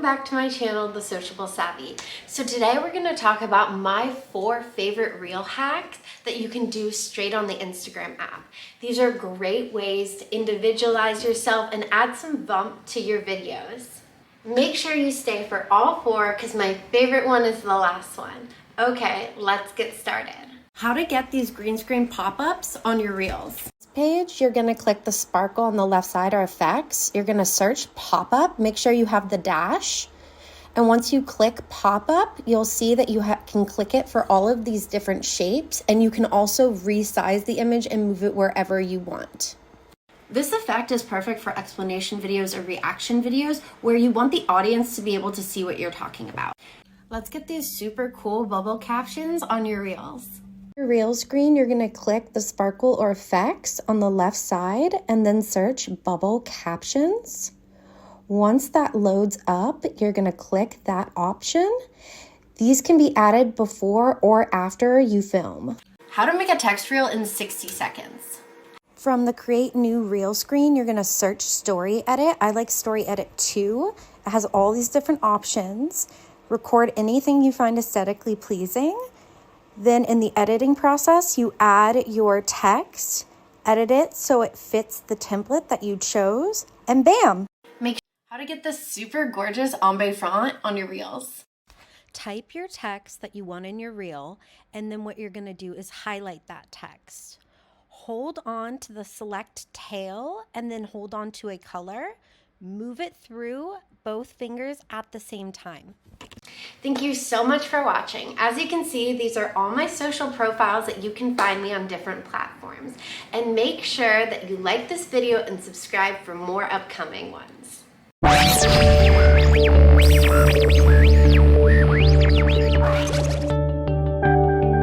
back to my channel, The Sociable Savvy. So today we're going to talk about my 4 favorite reel hacks that you can do straight on the Instagram app. These are great ways to individualize yourself and add some bump to your videos. Make sure you stay for all 4 because my favorite one is the last one. Okay, let's get started. How to get these green screen pop-ups on your reels. Page, you're going to click the sparkle on the left side or effects. You're going to search pop-up. Make sure you have the dash. And once you click pop-up, you'll see that you can click it for all of these different shapes. And you can also resize the image and move it wherever you want. This effect is perfect for explanation videos or reaction videos where you want the audience to be able to see what you're talking about. Let's get these super cool bubble captions on your reels. Your reel screen, you're going to click the sparkle or effects on the left side and then search bubble captions. Once that loads up, you're going to click that option. These can be added before or after you film. How to make a text reel in 60 seconds. From the create new reel screen, you're going to search story edit. I like story edit 2. It has all these different options. Record anything you find aesthetically pleasing. Then in the editing process, you add your text, edit it so it fits the template that you chose, and bam! How to get this super gorgeous ombre font on your reels. Type your text that you want in your reel, and then what you're going to do is highlight that text. Hold on to the select tail, and then hold on to a color. Move it through both fingers at the same time. Thank you so much for watching. As you can see, these are all my social profiles that you can find me on different platforms. And make sure that you like this video and subscribe for more upcoming ones.